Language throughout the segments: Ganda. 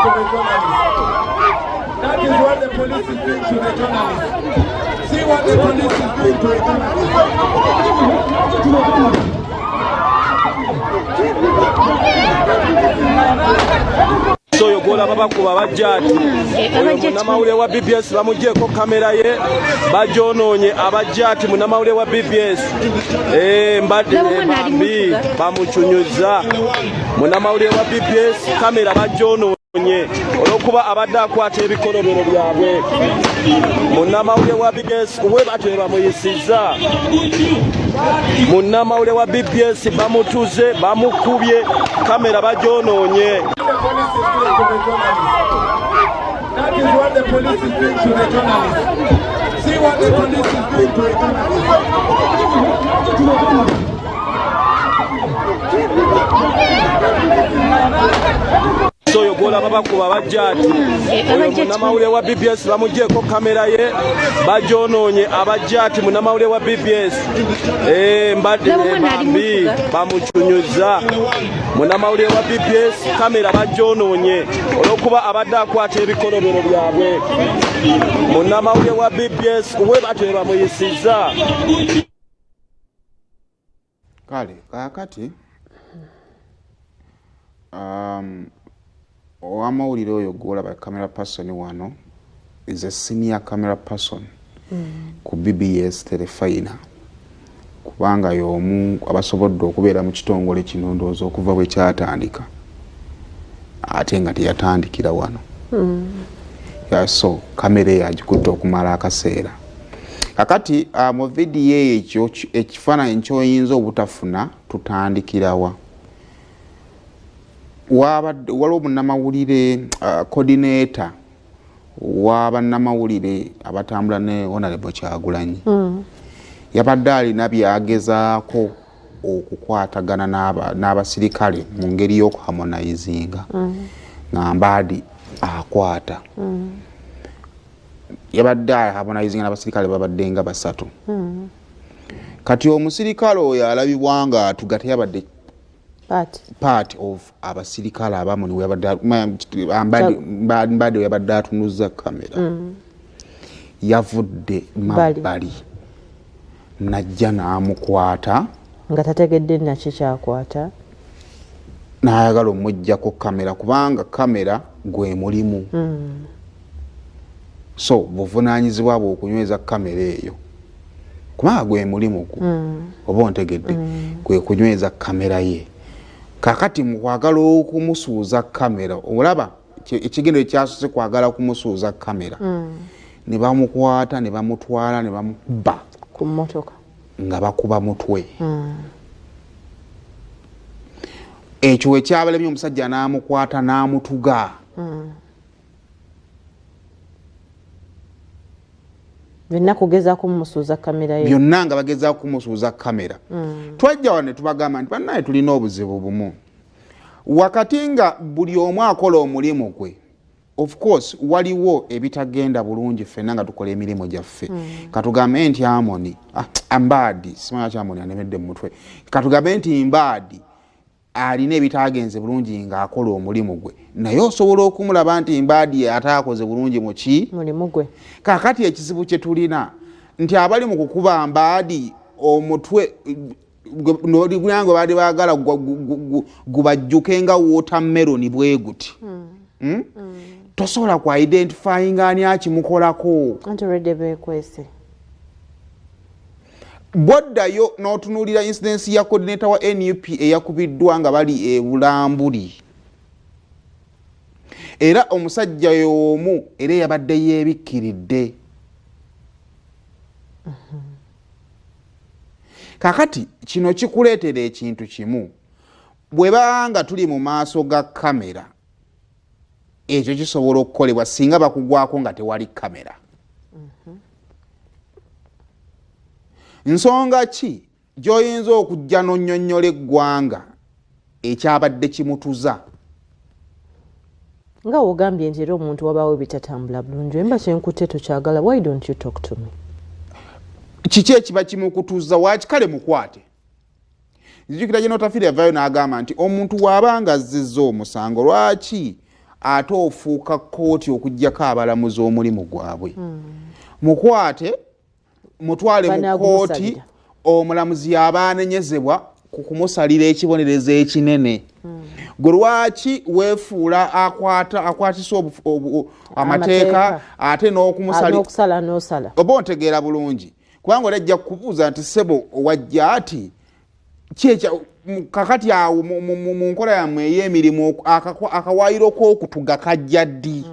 to the journalists. That is what the police is doing to the journalists. See what the police is doing to the journalists. So yogola babakuba bajjati munamawulire wa BBS bamugyeko kamera ye bajonoonye abajjati munamawulire wa BBS mbadde bambi bamucunyuza munamawulire wa BBS kamera bajonoonye olwokuba abadde akwata ebikolobero byabwe munamawulire wa BBS we batwe bamuyisiza munamawulire wa BBS bamutuze bamukubye kamera bajonoonye. That is what the police is doing to the journalists. See what the police is doing to the journalists. So yogola babakuba bajjati munamawulire wa BBS bamugyeko kamera ye bajonoonye abajjati munamawulire wa BBS mbadde bambi bamucunyuza munamawulire wa BBS kamera bajonoonye olwokuba abadde akwata ebikolobero byabwe munamawulire wa BBS we batwe bamuyisiza. Kale kakati owamawulire oyo gwola ba camera person wano is a senior camera person ku BBS Telefina kubanga y'omu abasobodde okubeera mu kitongole kino ndowooza okuva bwe kyatandika ate nga teyatandikira wano so kamera yagikutte okumala akaseera kakati mu vidiyo ekyo ekifaananyi kyoyinza obutafuna tutandikirawa waliwo munnamawulire coordinator w'abannamawulire abatambula ne Honorable Kyagulanyi yabadde alina byagezaako okukwatagana n'abasirikale mu ngeri y'okuharmonizinga nga Mbadi akwata yabadde harmonizinga n'abasirikale babadde nga basatu kati omusirikale oyo alabibwa nga atugate yabadde part of abasirikale abamu niwe Mbadi yabadde atunuza kamera yavudde mabbali najja n'amukwata nga tategedde nakyo kyakwata n'ayagala omuggyako kamera kubanga kamera gwe mulimu so buvunaanyizibwa bwe okunyweza kamera eyo kubanga gwe mulimu oba ontegedde gwe kunyweza kamera ye kakati mu kwagala okumusuuza kamera olaba ekigendo ekyasose kwagala kumusuuza kamera ne bamukwata ne bamutwala ne bamukuba ku mmotoka nga bakuba mutwe ekyo ekyabalemye omusajja n'amukwata n'amutuga byonna kugezaako kumusuuza kamera ye byonna nga bagezaako kumusuuza kamera twajja wano ne tubagamba nti bannaye tulina obuzibu bumu wakati nga buli omu akola omulimu gwe of course waliwo ebitagenda bulungi ffenna nga tukola emirimu gyaffe katugambe nti Mbadi simanya kyamoni anemedde mu mutwe katugambe nti Mbadi alina ebitagenze bulungi ng'akola omulimu gwe naye osobola okumulaba nti Mbadi ataakoze bulungi mu ki mulimu gwe kakati ekizibu kye tulina nti abali mu kukuba Mbadi omutwe n'oligulyango baali baagala gubajjuke nga watermelon bwe guti tosobola ku identifying ani akimukolako anti already beekwese boddayo n'otunuulira incidence ya coordinator wa NUP eyakubiddwa nga bali e Bulambuli era omusajja y'omu era yabadde yeebikkiridde kakati kino kikuleetera ekintu kimu bwe banga tuli mu maaso ga kamera ekyo kisobola okukolebwa singa bakugwako nga tewali kamera nsonga ki gy'oyinza okujja n'onnyonnyola eggwanga ekyabadde kimutuza nga wogambye nti era omuntu wabaawo bitatambula bulungi emba kyenkutte tokyagala why don't you talk to me kiki ekiba kimukutuza wakikale mukwate nzijukira gye notafiira yavaayo n'agamba nti omuntu waabanga azzizza omusango lwaki ate ofuuka kkooti okuggyako abalamuzi omulimu gwabwe mukwate mutwale mu kkooti omulamuzi yaba anenyezebwa ku kumusalira ekibonerezo ekinene gwe lwaki weefuula akwatisa amateeka ate n'okumusala oba ontegeera bulungi kubanga olajja kukubuuza nti ssebo wajja ati kakati awo mu nkola yammwe ey'emirimu akawaayiro k'okutuga kajja ddi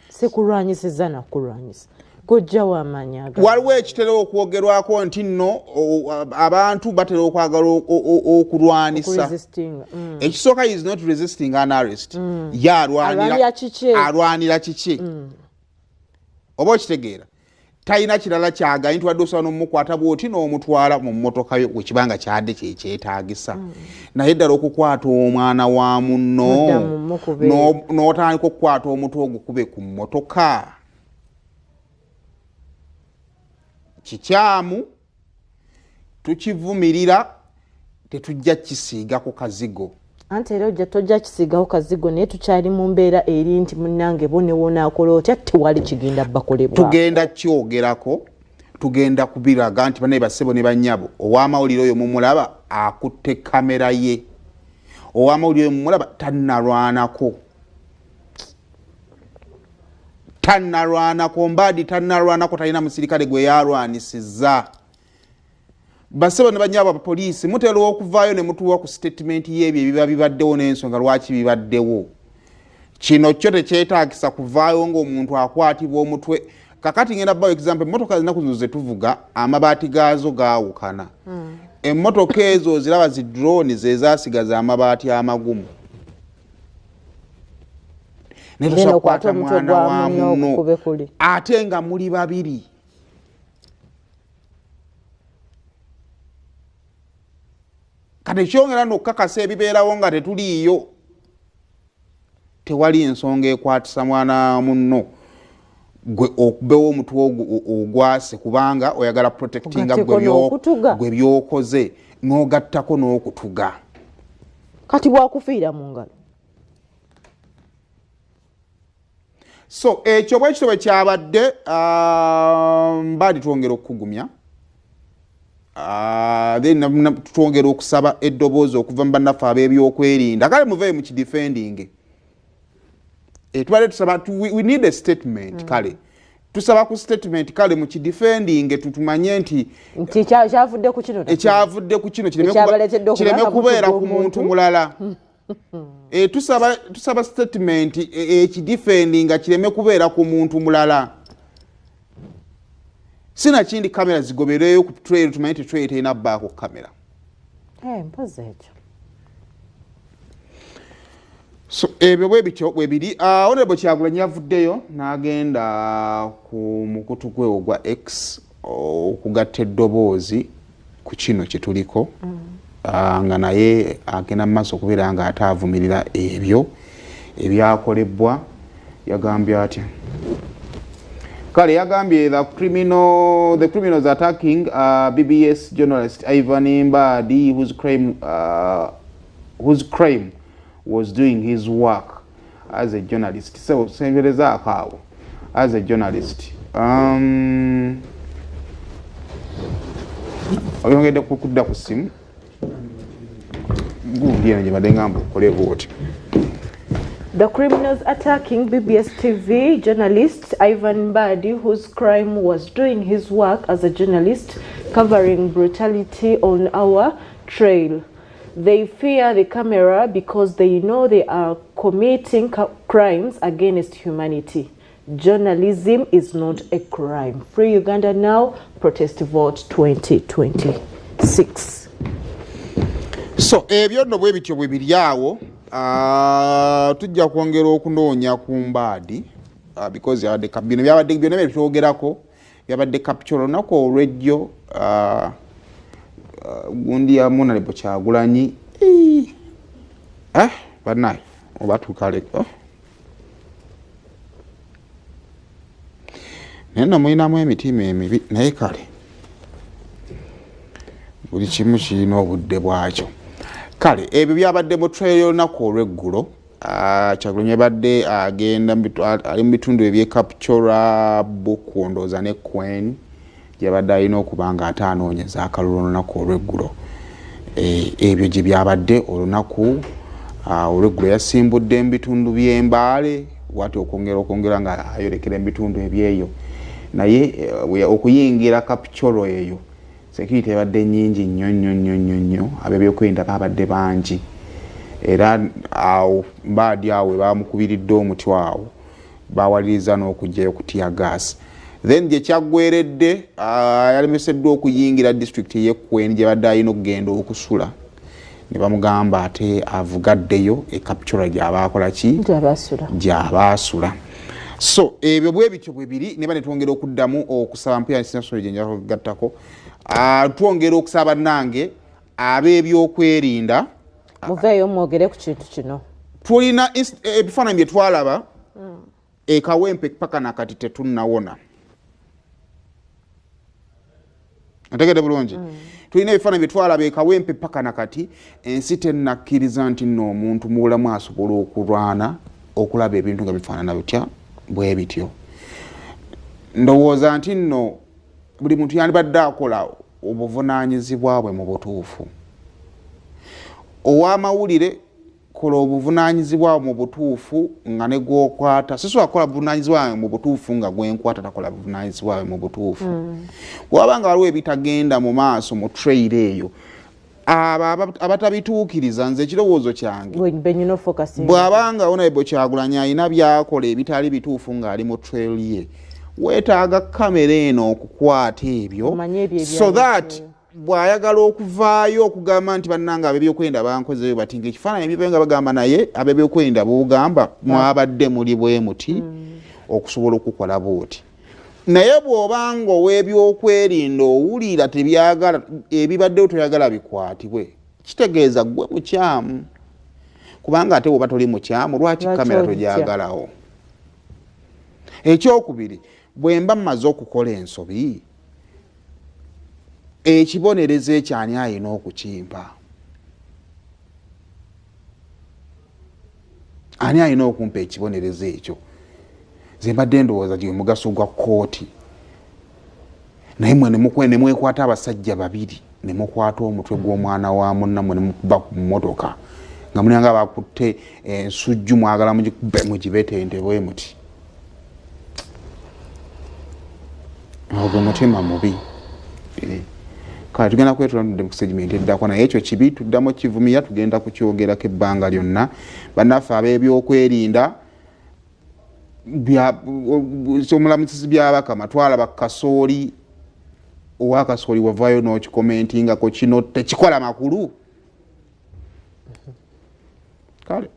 sikulwanyisiza nakulwanyisa kujja wamanya waliwo ekitera okwogerwako nti nno abantu batera okwagala okulwanisa ekisooka is not resisting an arrest ye alwanira kiki oba okitegeera talina kirala kyagayi nti wadde osobola n'omukwata bw'oti n'omutwala mu mmotoka yo wekibanga kyadde kyekyetaagisa naye ddala okukwata omwana wa munno n'otandika okukwata omutwe ogukube ku mmotoka kikyamu tukivumirira tetujja kisiiga ku kazigo anti era ojja tojja kisiigaho kazigo naye tukyali mu mbeera eri nti munnange bo ne wonaakola otya tewali kigenda bakolebwa tugenda kyogerako tugenda kubiraga nti banaye bassebo ne bannyabo ow'amawulire oyo mumulaba akutte kamera ye ow'amawulire oyo mumulaba tannalwanako mbaadi tannalwanako talina musirikale gwe yalwanisizza bassebo ne bannyabo abapoliisi mutera okuvaayo ne mutuwa ku statement y'ebyo ebiba bibaddewo n'ensonga lwaki bibaddewo kino kyo tekyetaagisa kuvaayo ng'omuntu akwatibwa omutwe kakati ngenda bawo example emmotoka zinaku zino zetuvuga amabaati gaazo gaawukana emmotoka ezo ziraba zi drone ze zaasigaza amabaati amagumu netusobola kukwata mwana wa munno ate nga muli babiri kati kyongera n'okukakasa ebibeerawo nga tetuliiyo tewali ensonga ekwatisa mwana munno gwe okubewo omutwe ogwase kubanga oyagala protectinga gwe byokoze n'ogattako n'okutuga kati bwakufiira mu ngalo so ekyo bwekito bwe kyabadde mbaadi twongera okukugumya then twongera okusaba eddoboozi okuva mu bannaffe ab'ebyokwerinda kale muveeyo mu kidefending tubadde tusaba we need a statement kale tusaba ku statement kale mu kidefending tutumanye nti kyavudde ku kino kireme kubeera ku muntu mulala tusaba statement ekidefending kireme kubeera ku muntu mulala sina kindi kamera zigobereyo ku trail tumanye nti trail terina bbaako kamera mpozi ekyo so ebyo bwebityo bwebiri Honorable Kyagulanyi yavuddeyo n'agenda ku mukutu gwe ogwa X okugatta eddoboozi ku kino kyetuliko nga naye agenda mu maaso okubeera nga ate avumirira ebyo ebyakolebwa yagambye atya kale yagambye the criminals attacking BBS journalist Ivan Mbadi whose crime was doing his work as a journalist. So sengereza akawo as a journalist oyongedde kudda ku simu ngubyene gye badde ngamba okole bwoti. The criminals attacking BBS TV journalist Ivan Mbadi, whose crime was doing his work as a journalist covering brutality on our trail. They fear the camera because they know they are committing crimes against humanity. Journalism is not a crime. Free Uganda now, protest vote 2026. So ebyo nno bwe bityo bwe biri awo tujja kwongera okunoonya ku Mbadi because bino byabadde byonna byetwogerako byabadde capture olunaku olwejjo gundi ya Honorable Kyagulanyi bannaye oba tukaleko naye nno mulinamu emitima emibi naye kale buli kimu kirina obudde bwakyo. kale ebyo byabadde mu trail olunaku olw'eggulo. Kyagulanyi badde agenda ali mu bitundu eby'e Kapchora, Buku ndowooza ne Queen gyabadde alina okuba nga ate anoonyeza akalulu olunaku olw'eggulo. Ebyo gye byabadde olunaku olw'eggulo. Yasimbudde mu bitundu by'Embaale wati okwongera nga ayolekera mu bitundu ebyeyo, naye okuyingira Kapchora eyo security ebadde nnyingi nnyo ab'ebyokwerinda babadde bangi, era awo Mbadi awo bamukubiridde omuti awo bawaliriza n'okujjayo kutya gas. Then gye kyaggweredde yalemeseddwa okuyingira district y'Ekweni gye badde alina okugenda okusula, ne bamugamba ate avugaddeyo e Kapchora gy'abaakola ki gy'abaasula. So ebyo bwe bityo bwe biri, ne bane twongera okuddamu okusaba mpya national gye njala kugattako. Twongera okusaba nange ab'ebyokwerinda muveeyo mwogere ku kintu kino. Tulina ebifaananyi bye twalaba e Kawempe paka nakati tetunnawona. Ategedde bulungi. Tulina ebifaananyi bye twalaba e Kawempe paka nakati ensi tennakkiriza nti nno omuntu mu bulamu asobola okulwana okulaba ebintu nga bifaanana bitya bwe bityo. Ndowooza nti nno buli muntu yandibadde akola obuvunaanyizibwa bwe mu butuufu. Ow'amawulire kola obuvunaanyizibwa mu butuufu nga ne gw'okwata. Sisobola kukola buvunaanyizibwa mu butuufu nga gwenkwata takola buvunaanyizibwa mu butuufu. Bw'aba nga waliwo ebitagenda mu maaso mu trail eyo, abatabituukiriza, nze ekirowoozo kyange bw'aba nga Honorable Kyagulanyi alina byakola ebitali bituufu ng'ali mu trail ye, weetaaga kamera eno okukwata ebyo so that bw'ayagala okuvaayo okugamba nti bannanga ab'ebyokwerinda bankozeyo bati ng'ekifaananyi ebibe nga bagamba naye ab'ebyokwerinda b'ogamba mwabadde muli bwe muti okusobola okukola bwoti. Naye bw'obanga ow'ebyokwerinda owulira tebyagala ebibaddewo toyagala bikwatibwe, kitegeeza gwe mukyamu, kubanga ate bw'oba toli mukyamu lwaki kamera togyagalawo? Ekyokubiri, bwe mba mmaze okukola ensobi, ekibonerezo ekyani alina okukimpa? Ani alina okumpa ekibonerezo ekyo? Nze mbadde ndowooza gye mugaso gwa kkooti, naye mwe ne mwekwata abasajja babiri ne mukwata omutwe gw'omwana wa munnammwe ne mukuba ku mmotoka nga mulanga bakutte ensujju mwagala mugibetente bwe muti. Ogwo mutima mubi. Kale tugenda kwetula tudde mu segment eddako, naye ekyo kibi tuddamu kivumira, tugenda kukyogerako ebbanga lyonna. Bannaffe ab'ebyokwerinda omulamuzi by'Abakama twalaba Kasooli, owa Kasooli wavaayo n'okikomentingako kino tekikola makulu. Kale